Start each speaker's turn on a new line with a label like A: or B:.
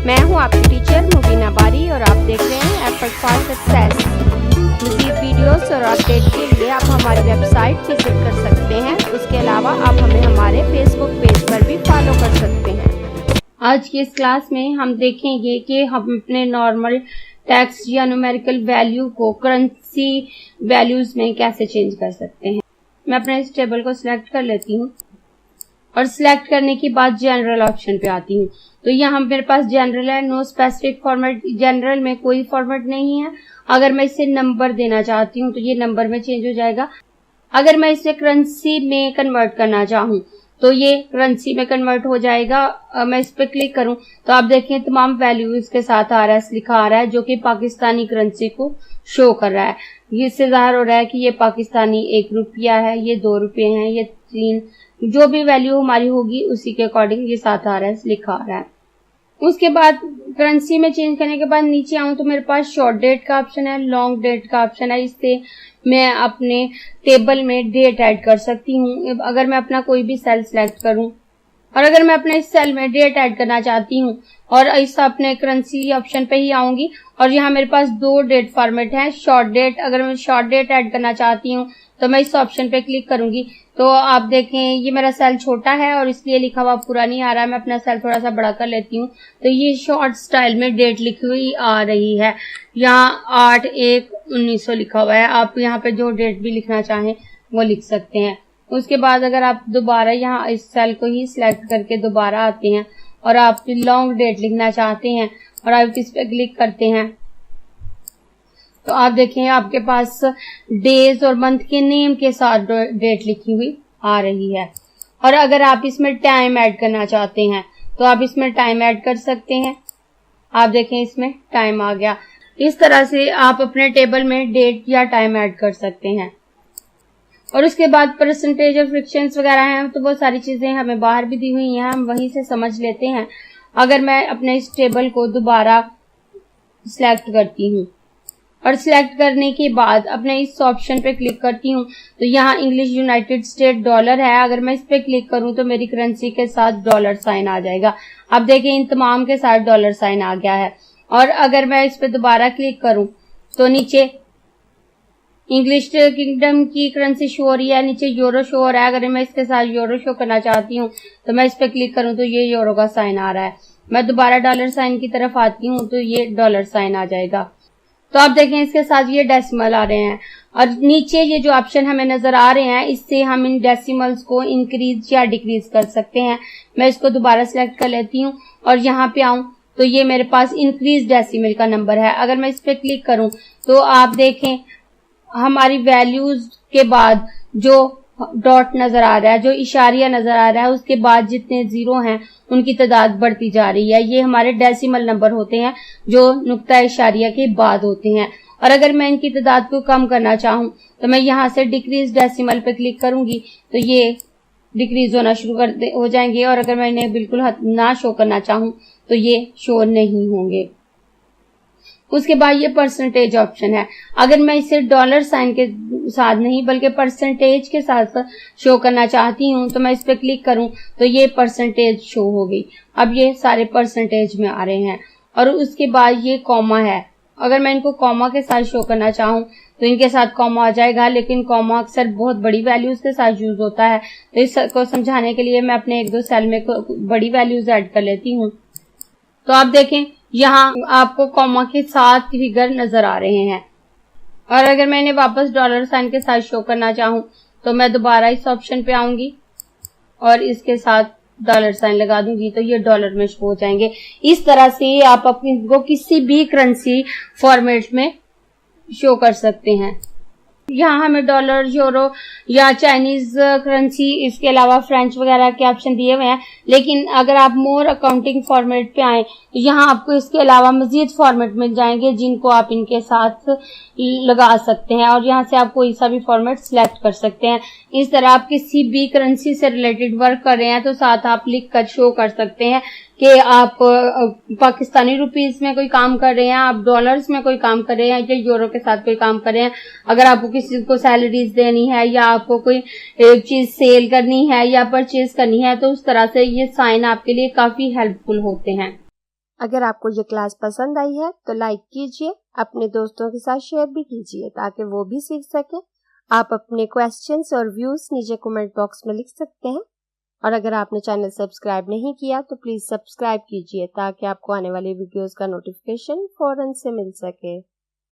A: मैं हूं आपकी टीचर मुबीना बारी और आप देख रहे हैं एफर्ट फॉर सक्सेस। मज़ीद वीडियोस और अपडेट के लिए आप हमारी वेबसाइट विजिट कर सकते हैं। उसके अलावा आप हमें हमारे फेसबुक पेज पर भी फॉलो कर सकते हैं। आज की इस क्लास में हम देखेंगे कि हम अपने नॉर्मल टेक्स्ट या न्यूमेरिकल वैल्यू को करेंसी वैल्यूज में कैसे चेंज कर सकते हैं। मैं अपने इस टेबल को सिलेक्ट कर लेती हूँ और सिलेक्ट करने के बाद जनरल ऑप्शन पे आती हूँ। तो यहाँ मेरे पास जनरल है, नो स्पेसिफिक फॉर्मेट। जनरल में कोई फॉर्मेट नहीं है। अगर मैं इसे नंबर देना चाहती हूँ तो ये नंबर में चेंज हो जाएगा। अगर मैं इसे करेंसी में कन्वर्ट करना चाहूँ तो ये करेंसी में कन्वर्ट हो जाएगा। मैं इस पे क्लिक करूँ तो आप देखें तमाम वैल्यू इसके साथ आ रहा है, लिखा आ रहा है, जो कि पाकिस्तानी करेंसी को शो कर रहा है। इससे जाहिर हो रहा है कि ये पाकिस्तानी 1 रुपया है, ये 2 रुपये हैं, ये 3, जो भी वैल्यू हमारी होगी उसी के अकॉर्डिंग ये साथ आ रहा है, लिखा आ रहा है। उसके बाद करेंसी में चेंज करने के बाद नीचे आऊं तो मेरे पास शॉर्ट डेट का ऑप्शन है, लॉन्ग डेट का ऑप्शन है। इससे मैं अपने टेबल में डेट ऐड कर सकती हूँ। अगर मैं अपना कोई भी सेल सिलेक्ट करूं और अगर मैं अपने इस सेल में डेट ऐड करना चाहती हूँ और इस अपने करेंसी ऑप्शन पे ही आऊंगी और यहाँ मेरे पास 2 डेट फॉर्मेट है। शॉर्ट डेट, अगर मैं शॉर्ट डेट ऐड करना चाहती हूँ तो मैं इस ऑप्शन पे क्लिक करूंगी तो आप देखें ये मेरा सेल छोटा है और इसलिए लिखा हुआ पूरा नहीं आ रहा है। मैं अपना सेल थोड़ा सा बड़ा कर लेती हूँ तो ये शॉर्ट स्टाइल में डेट लिखी हुई आ रही है। यहाँ 8/1/1900 लिखा हुआ है। आप यहाँ पे जो डेट भी लिखना चाहें वो लिख सकते हैं। उसके बाद अगर आप दोबारा यहाँ इस सेल को ही सिलेक्ट करके दोबारा आते हैं और आप लॉन्ग डेट लिखना चाहते हैं और आप इस पे क्लिक करते हैं तो आप देखें आपके पास डेज और मंथ के नेम के साथ डेट लिखी हुई आ रही है। और अगर आप इसमें टाइम ऐड करना चाहते हैं तो आप इसमें टाइम ऐड कर सकते हैं। आप देखें इसमें टाइम आ गया। इस तरह से आप अपने टेबल में डेट या टाइम ऐड कर सकते हैं। और उसके बाद परसेंटेज और फ्रिक्शंस वगैरह हैं तो वो सारी चीजें हमें बाहर भी दी हुई हैं, हम वहीं से समझ लेते हैं। अगर मैं अपने इस टेबल को दोबारा सिलेक्ट करती हूँ और सिलेक्ट करने के बाद अपने इस ऑप्शन पे क्लिक करती हूँ तो यहाँ इंग्लिश यूनाइटेड स्टेट डॉलर है। अगर मैं इस पे क्लिक करूँ तो मेरी करेंसी के साथ डॉलर साइन आ जाएगा। आप देखें इन तमाम के साथ डॉलर साइन आ गया है। और अगर मैं इस पे दोबारा क्लिक करूँ तो नीचे इंग्लिश किंगडम की करेंसी शो हो रही है, नीचे यूरो शो हो रहा है। अगर मैं इसके साथ यूरो शो करना चाहती हूँ तो मैं इस पे क्लिक करूँ तो ये यूरो का साइन आ रहा है। मैं दोबारा डॉलर साइन की तरफ आती हूँ तो ये डॉलर साइन आ जाएगा। तो आप देखें इसके साथ ये डेसिमल आ रहे हैं और नीचे ये जो ऑप्शन हमें नजर आ रहे हैं इससे हम इन डेसिमल्स को इंक्रीज या डिक्रीज कर सकते हैं। मैं इसको दोबारा सिलेक्ट कर लेती हूँ और यहाँ पे आऊं तो ये मेरे पास इंक्रीज डेसिमल का नंबर है। अगर मैं इस पे क्लिक करूं तो आप देखें हमारी वैल्यूज के बाद जो डॉट नजर आ रहा है, जो इशारिया नजर आ रहा है, उसके बाद जितने जीरो हैं उनकी तादाद बढ़ती जा रही है। ये हमारे डेसिमल नंबर होते हैं जो नुक्ता इशारिया के बाद होते हैं। और अगर मैं इनकी तादाद को कम करना चाहूं तो मैं यहाँ से डिक्रीज डेसिमल पे क्लिक करूंगी तो ये डिक्रीज होना शुरू हो जाएंगे। और अगर मैं इन्हें बिल्कुल ना शो करना चाहूं तो ये शो नहीं होंगे। उसके बाद ये परसेंटेज ऑप्शन है। अगर मैं इसे डॉलर साइन के साथ नहीं बल्कि परसेंटेज के साथ शो करना चाहती हूँ तो मैं इस पे क्लिक करूँ तो ये परसेंटेज शो हो गई। अब ये सारे परसेंटेज में आ रहे हैं। और उसके बाद ये कॉमा है। अगर मैं इनको कॉमा के साथ शो करना चाहूँ तो इनके साथ कॉमा आ जाएगा, लेकिन कॉमा अक्सर बहुत बड़ी वैल्यूज के साथ यूज होता है। तो इसको समझाने के लिए मैं अपने 1-2 सेल में बड़ी वैल्यूज ऐड कर लेती हूँ। तो आप देखें यहाँ आपको कॉमा के साथ फिगर नजर आ रहे हैं। और अगर मैं इन्हें वापस डॉलर साइन के साथ शो करना चाहूँ तो मैं दोबारा इस ऑप्शन पे आऊंगी और इसके साथ डॉलर साइन लगा दूंगी तो ये डॉलर में शो हो जाएंगे। इस तरह से आप अपनी को किसी भी करेंसी फॉर्मेट में शो कर सकते हैं। यहाँ हमें डॉलर, यूरो या चाइनीज करेंसी, इसके अलावा फ्रेंच वगैरह के ऑप्शन दिए हुए हैं। लेकिन अगर आप मोर अकाउंटिंग फॉर्मेट पे आए तो यहाँ आपको इसके अलावा मजीद फॉर्मेट मिल जाएंगे जिनको आप इनके साथ लगा सकते हैं और यहाँ से आप कोई सा भी फॉर्मेट सिलेक्ट कर सकते हैं। इस तरह आप किसी भी करेंसी से रिलेटेड वर्क कर रहे हैं तो साथ आप लिख कर शो कर सकते हैं कि आप पाकिस्तानी रुपीस में कोई काम कर रहे हैं, आप डॉलर्स में कोई काम कर रहे हैं या यूरो के साथ कोई काम कर रहे हैं। अगर आपको किसी को सैलरीज देनी है या आपको कोई एक चीज सेल करनी है या परचेज करनी है तो उस तरह से ये साइन आपके लिए काफी हेल्पफुल होते हैं। अगर आपको ये क्लास पसंद आई है तो लाइक कीजिए, अपने दोस्तों के साथ शेयर भी कीजिए ताकि वो भी सीख सकें। आप अपने क्वेश्चंस और व्यूज नीचे कमेंट बॉक्स में लिख सकते हैं। और अगर आपने चैनल सब्सक्राइब नहीं किया तो प्लीज़ सब्सक्राइब कीजिए ताकि आपको आने वाली वीडियोस का नोटिफिकेशन फौरन से मिल सके।